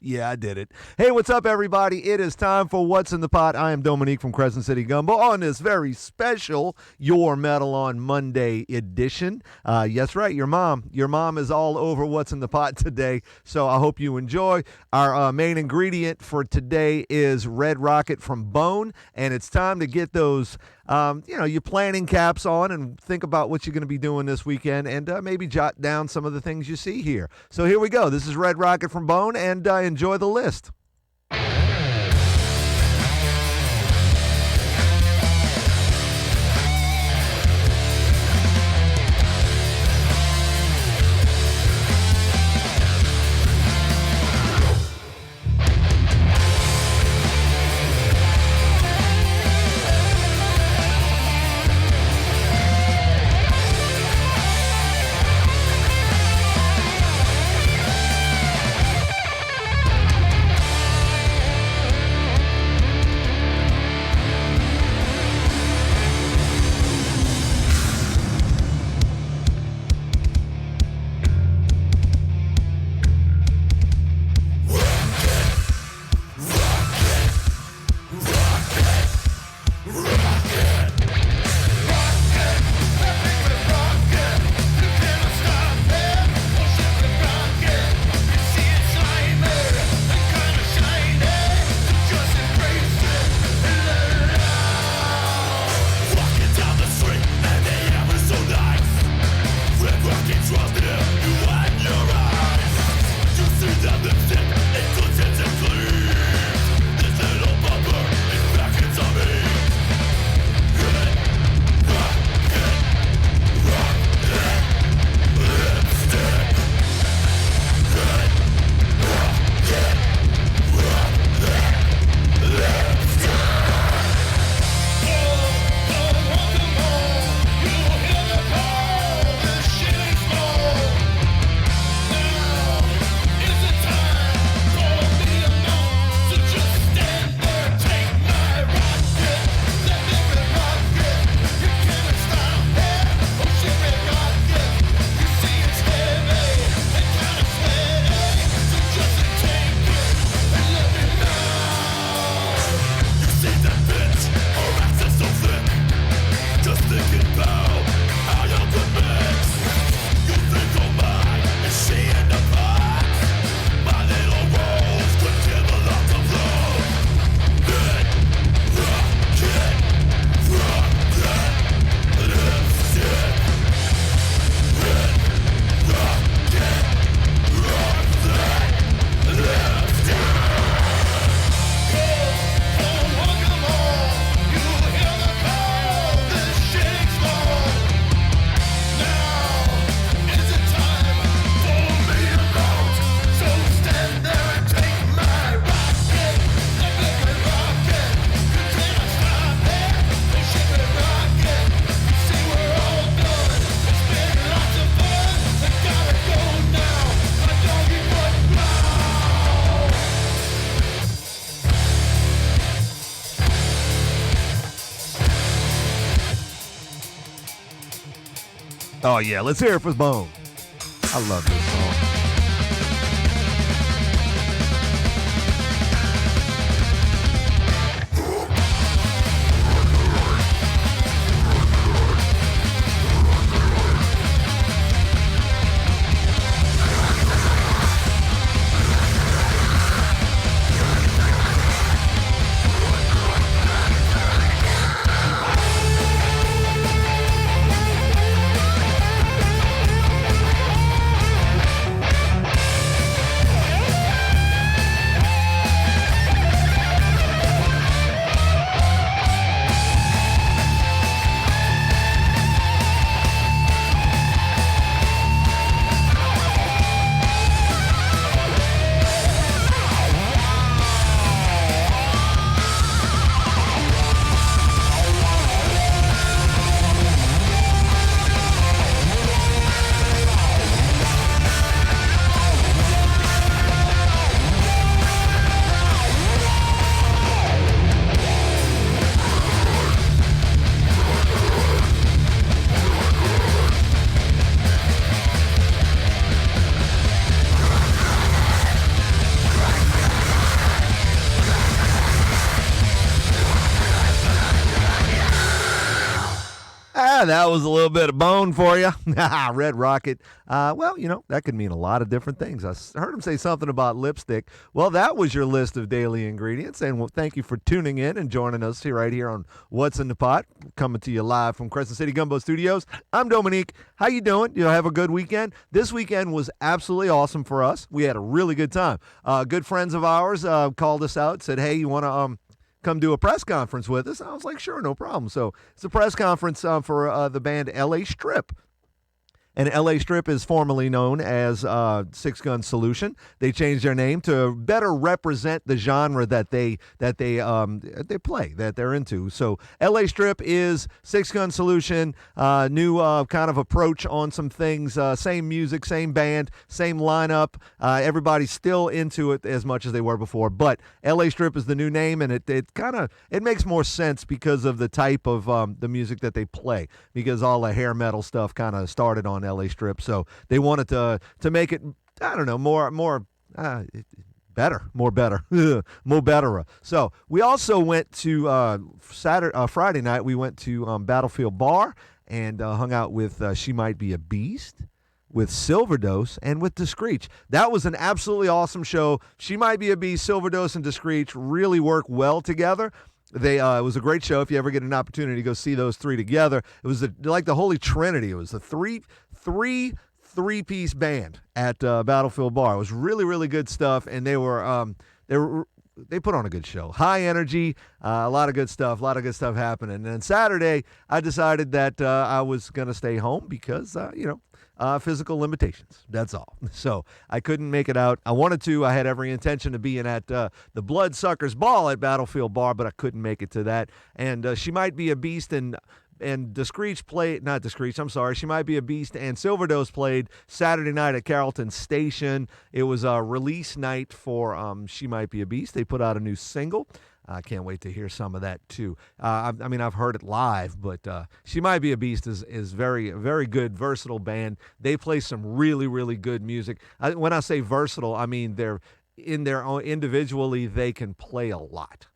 Yeah, I did it. Hey, what's up, everybody? It is time for What's in the Pot. I am Dominique from Crescent City Gumbo on this very special Your Metal on Monday edition. Yes, right, your mom. Your mom is all over What's in the Pot today, so I hope you enjoy. Our main ingredient for today is Red Rocket from Bone, and it's time to get those your planning caps on and think about what you're going to be doing this weekend and maybe jot down some of the things you see here. So here we go. This is Red Rocket from Bone, and enjoy the list. Oh, yeah, let's hear it for Bone. I love this song. that was a little bit of bone for you. Red Rocket. Well, that could mean a lot of different things. I heard him say something about lipstick. Well, that was your list of daily ingredients. And thank you for tuning in and joining us right here on What's in the Pot, coming to you live from Crescent City Gumbo Studios. I'm Dominique. How you doing? You have a good weekend? This weekend was absolutely awesome for us. We had a really good time. Good friends of ours called us out, said, hey, you want to come do a press conference with us? I was like, sure, no problem. So it's a press conference for the band LA Strip. And LA Strip is formerly known as Six Gun Solution. They changed their name to better represent the genre that they play, that they're into. So LA Strip is Six Gun Solution, new kind of approach on some things. Same music, same band, same lineup. Everybody's still into it as much as they were before. But LA Strip is the new name, and it makes more sense because of the type of the music that they play. Because all the hair metal stuff kind of started on LA Strip, so they wanted to make it, I don't know, more better. So we also went to Friday night. We went to Battlefield Bar and hung out with She Might Be a Beast, with Silverdose, and with Discreech. That was an absolutely awesome show. She Might Be a Beast, Silverdose, and Discreech really work well together. It was a great show. If you ever get an opportunity to go see those three together, it was like the Holy Trinity. It was a three-piece band at Battlefield Bar. It was really, really good stuff, and they put on a good show. High energy, a lot of good stuff happening. And then Saturday, I decided that I was going to stay home because, physical limitations. That's all. So I couldn't make it out. I wanted to. I had every intention of being at the Bloodsuckers Ball at Battlefield Bar, but I couldn't make it to that. And She Might Be a Beast and Discreech played, not Discreech, I'm sorry. She Might Be a Beast and Silverdose played Saturday night at Carrollton Station. It was a release night for She Might Be a Beast. They put out a new single. I can't wait to hear some of that, too. I've heard it live, but She Might Be a Beast is very, very good, versatile band. They play some really, really good music. When I say versatile, I mean they're in their own, individually, they can play a lot.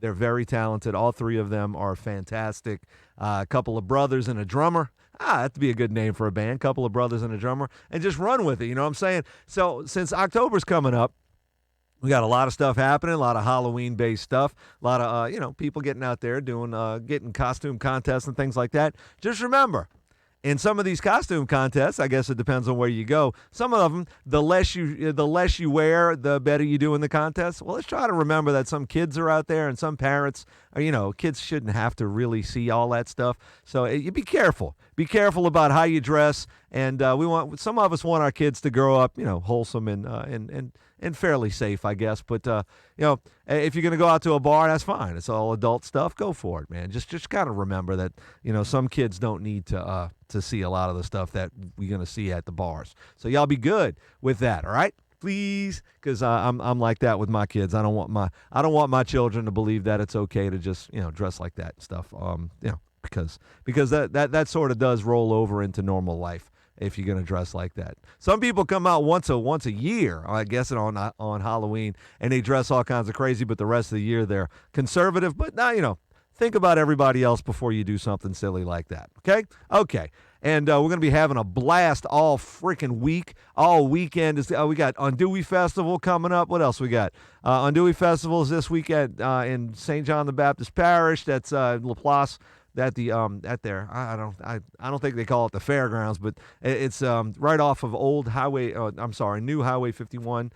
They're very talented. All three of them are fantastic. A couple of brothers and a drummer. That'd be a good name for a band. Couple of brothers and a drummer. And just run with it, you know what I'm saying? So since October's coming up, we got a lot of stuff happening, a lot of Halloween-based stuff, a lot of, people getting out there getting costume contests and things like that. Just remember, in some of these costume contests, I guess it depends on where you go. Some of them, the less you wear, the better you do in the contest. Well, let's try to remember that some kids are out there and some parents, kids shouldn't have to really see all that stuff. So you be careful. Be careful about how you dress. And some of us want our kids to grow up, wholesome and fairly safe, I guess. But, if you're going to go out to a bar, that's fine. It's all adult stuff. Go for it, man. Just kind of remember that, some kids don't need to see a lot of the stuff that we're going to see at the bars. So y'all be good with that, all right? Please, because I'm like that with my kids. I don't want my children to believe that it's okay to just, dress like that and stuff. Because that sort of does roll over into normal life. If you're going to dress like that. Some people come out once a year, I guess, on Halloween, and they dress all kinds of crazy, but the rest of the year they're conservative. But now, think about everybody else before you do something silly like that, okay? Okay. And we're going to be having a blast all freaking week. All weekend. We got Andouille Festival coming up. What else we got? Andouille Festival is this weekend in St. John the Baptist Parish. That's Laplace. At there, I don't think they call it the fairgrounds, but it's right off of New Highway 51.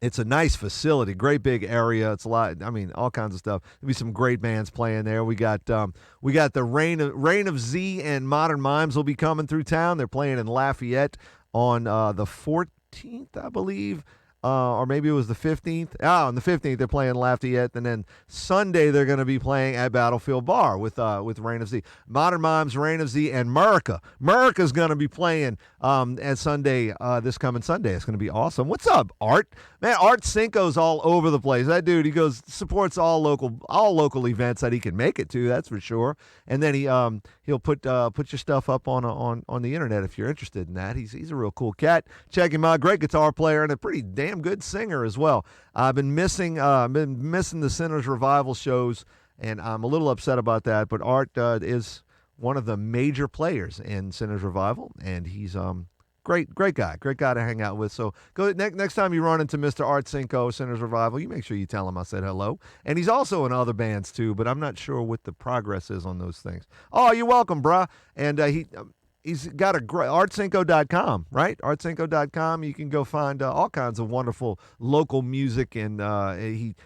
It's a nice facility, great big area. It's a lot. All kinds of stuff. There'll be some great bands playing there. We got the Reign of Z and Modern Mimes will be coming through town. They're playing in Lafayette on the 14th, I believe. Or maybe it was the 15th. On the 15th, they're playing Lafayette. And then Sunday, they're going to be playing at Battlefield Bar with Reign of Z. Modern Mimes, Reign of Z, and Murica. Murica's going to be playing at Sunday, this coming Sunday. It's going to be awesome. What's up, Art? Man, Art Cinco's all over the place. That dude, he supports all local events that he can make it to, that's for sure. And then he'll put your stuff up on the internet if you're interested in that. He's a real cool cat. Check him out. Great guitar player and a pretty damn good singer as well. I've been missing the Sinners Revival shows, and I'm a little upset about that. But Art is one of the major players in Sinners Revival, and he's great guy to hang out with. So go next time you run into Mr. Art Cinco, Sinners Revival, you make sure you tell him I said hello. And he's also in other bands too, but I'm not sure what the progress is on those things. Oh, you're welcome, bruh. And he's got a great artcinco.com, right? Artcinco.com. You can go find all kinds of wonderful local music, and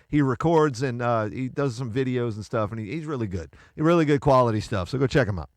he records and he does some videos and stuff, and he's really good. Really good quality stuff. So go check him out.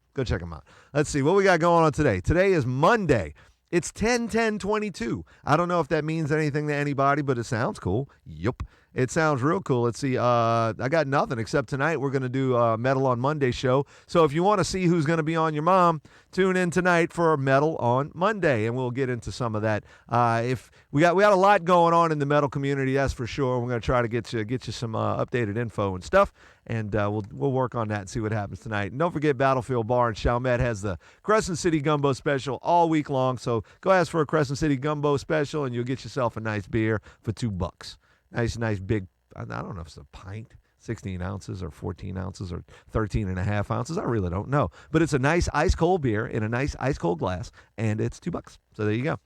Let's see what we got going on today. Today is Monday. It's 10/10/22. I don't know if that means anything to anybody, but it sounds cool. Yup. It sounds real cool. Let's see. I got nothing except tonight we're going to do a Metal on Monday show. So if you want to see who's going to be on your mom, tune in tonight for Metal on Monday, and we'll get into some of that. If we got a lot going on in the metal community, that's for sure. We're going to try to get you some updated info and stuff, and we'll work on that and see what happens tonight. And don't forget, Battlefield Bar in Chalmette has the Crescent City Gumbo special all week long. So go ask for a Crescent City Gumbo special, and you'll get yourself a nice beer for $2. Nice big, I don't know if it's a pint, 16 ounces or 14 ounces or 13 and a half ounces. I really don't know. But it's a nice ice cold beer in a nice ice cold glass, and it's $2. So there you go.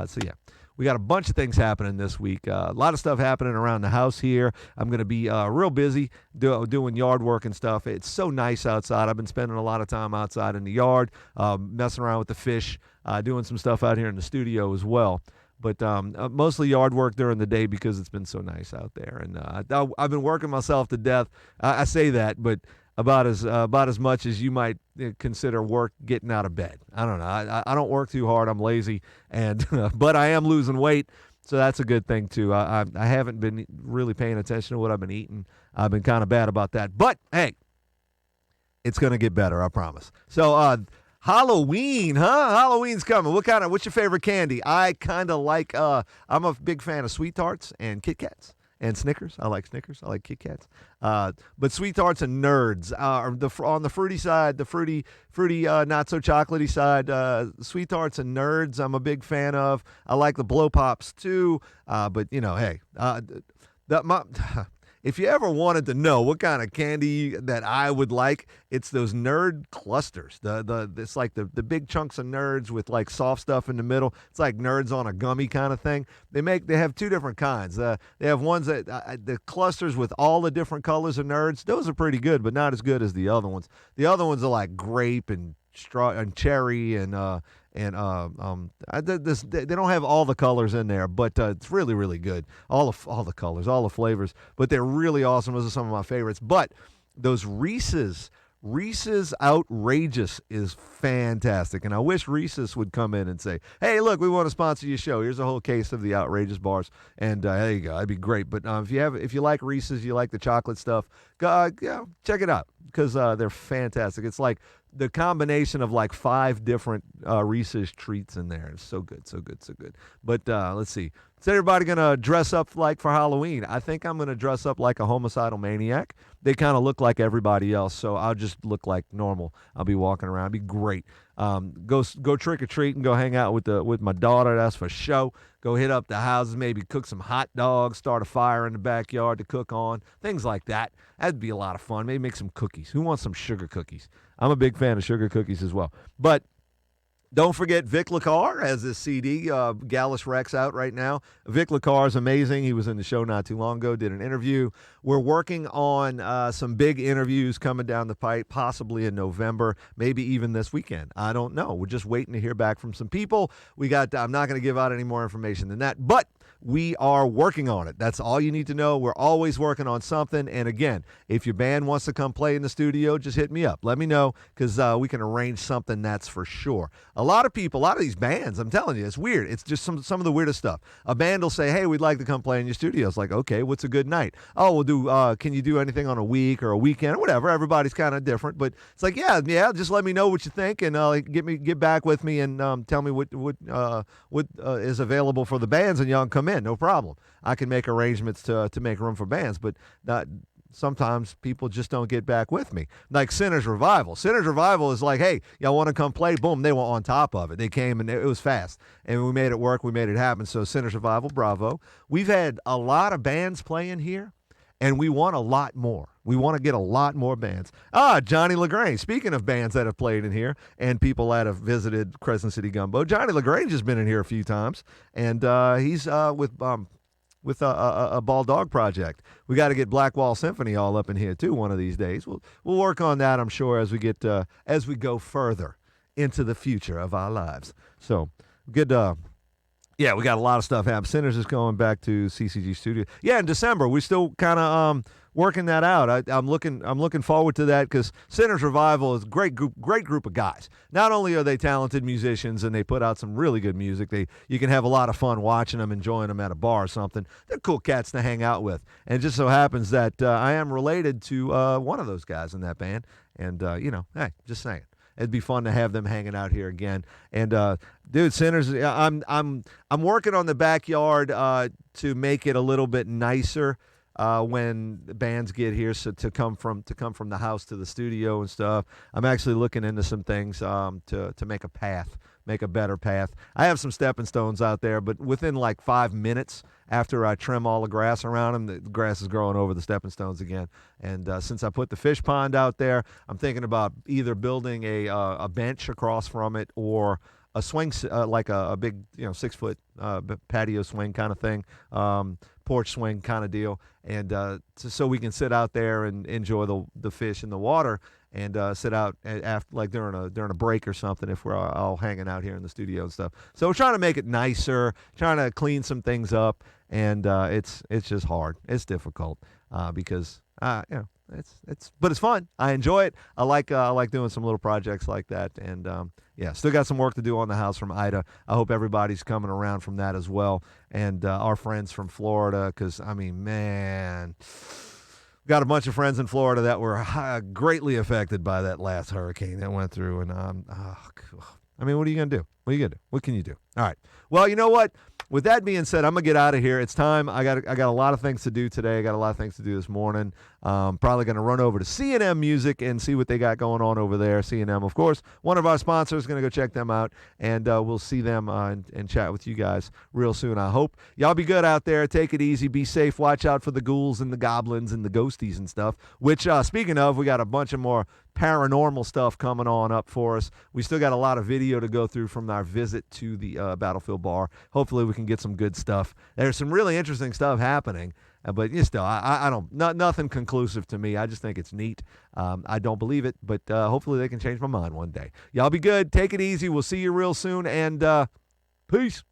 So yeah, we got a bunch of things happening this week. A lot of stuff happening around the house here. I'm going to be real busy doing yard work and stuff. It's so nice outside. I've been spending a lot of time outside in the yard, messing around with the fish, doing some stuff out here in the studio as well. But mostly yard work during the day because it's been so nice out there. And I've been working myself to death. I say that, but about as much as you might consider work getting out of bed. I don't know. I don't work too hard. I'm lazy, and but I am losing weight, so that's a good thing too. I haven't been really paying attention to what I've been eating. I've been kind of bad about that. But hey, it's gonna get better. I promise. So. Halloween, huh? Halloween's coming. What's your favorite candy? I kind of like, I'm a big fan of Sweet Tarts and Kit Kats and Snickers. I like Snickers. I like Kit Kats. But Sweet Tarts and Nerds. On the fruity side, the fruity, not so chocolatey side, Sweet Tarts and Nerds I'm a big fan of. I like the Blow Pops too. But, hey, if you ever wanted to know what kind of candy that I would like, it's those Nerd clusters. It's like the big chunks of Nerds with like soft stuff in the middle. It's like Nerds on a gummy kind of thing. They have two different kinds. They have ones that the clusters with all the different colors of Nerds. Those are pretty good, but not as good as the other ones. The other ones are like grape and straw and cherry and they don't have all the colors in there, but it's really, really good. All the colors, all the flavors, but they're really awesome. Those are some of my favorites. But those Reese's Outrageous is fantastic, and I wish Reese's would come in and say, "Hey, look, we want to sponsor your show. Here's a whole case of the Outrageous bars, and there you go. That'd be great." But if you like Reese's, you like the chocolate stuff, check it out because they're fantastic. It's like the combination of like 5 different Reese's treats in there. It's so good. But let's see. Is everybody going to dress up like for Halloween? I think I'm going to dress up like a homicidal maniac. They kind of look like everybody else, so I'll just look like normal. I'll be walking around. It'll be great. Go trick or treat and go hang out with my daughter. That's for show. Go hit up the houses, maybe cook some hot dogs, start a fire in the backyard to cook on, things like that. That'd be a lot of fun. Maybe make some cookies. Who wants some sugar cookies? I'm a big fan of sugar cookies as well. But don't forget, Vic LaCar has this CD, Gallus Rex, out right now. Vic LaCar is amazing. He was in the show not too long ago, did an interview. We're working on some big interviews coming down the pipe, possibly in November, maybe even this weekend. I don't know. We're just waiting to hear back from some people. I'm not going to give out any more information than that, but we are working on it. That's all you need to know. We're always working on something. And again, if your band wants to come play in the studio, just hit me up. Let me know because we can arrange something, that's for sure. A lot of these bands, I'm telling you, it's weird. It's just some of the weirdest stuff. A band will say, "Hey, we'd like to come play in your studio." It's like, okay, what's a good night? Oh, we'll do, can you do anything on a week or a weekend or whatever? Everybody's kind of different. But it's like, yeah, just let me know what you think and get back with me and tell me what is available for the bands and y'all can come in. No problem. I can make arrangements to make room for bands, but sometimes people just don't get back with me. Like Sinners Revival. Sinners Revival is like, "Hey, y'all want to come play?" Boom, they were on top of it. They came and it was fast. And we made it work. We made it happen. So Sinners Revival, bravo. We've had a lot of bands playing here, and we want a lot more. We want to get a lot more bands. Johnny LaGrange. Speaking of bands that have played in here and people that have visited Crescent City Gumbo, Johnny LaGrange has been in here a few times, and he's with a Ball Dog project. We got to get Black Wall Symphony all up in here too one of these days. We'll work on that, I'm sure, as we go further into the future of our lives. So good. Yeah, we got a lot of stuff happening. Sinners is going back to CCG Studio. Yeah, in December. We're still kind of working that out. I'm looking forward to that because Sinners Revival is a great group of guys. Not only are they talented musicians and they put out some really good music, you can have a lot of fun watching them, enjoying them at a bar or something. They're cool cats to hang out with. And it just so happens that I am related to one of those guys in that band. And hey, just saying. It'd be fun to have them hanging out here again. And dude, Sinners, I'm working on the backyard to make it a little bit nicer when the bands get here. So to come from the house to the studio and stuff. I'm actually looking into some things to make a better path. I have some stepping stones out there, but within like 5 minutes after I trim all the grass around them, the grass is growing over the stepping stones again. And since I put the fish pond out there, I'm thinking about either building a bench across from it or a swing, like a big 6-foot patio swing kind of thing, porch swing kind of deal, and so we can sit out there and enjoy the fish in the water. And sit out after, like during a break or something, if we're all hanging out here in the studio and stuff. So we're trying to make it nicer, trying to clean some things up, and it's just hard. It's difficult because but it's fun. I enjoy it. I like doing some little projects like that, and still got some work to do on the house from Ida. I hope everybody's coming around from that as well, and our friends from Florida, because I mean, man. Got a bunch of friends in Florida that were greatly affected by that last hurricane that went through. And, I mean, what are you going to do? What can you do? All right. Well, you know what? With that being said, I'm going to get out of here. It's time. I got a lot of things to do today. I got a lot of things to do this morning. Probably going to run over to C&M Music and see what they got going on over there. C&M, of course, one of our sponsors. Going to go check them out, and we'll see them and chat with you guys real soon, I hope. Y'all be good out there. Take it easy. Be safe. Watch out for the ghouls and the goblins and the ghosties and stuff, which, speaking of, we got a bunch of more paranormal stuff coming on up for us. We still got a lot of video to go through from our visit to the Battlefield Bar. Hopefully we can get some good stuff. There's some really interesting stuff happening, but still, I don't, nothing conclusive to me. I just think it's neat. I don't believe it, but hopefully they can change my mind one day. Y'all be good. Take it easy. We'll see you real soon, and peace.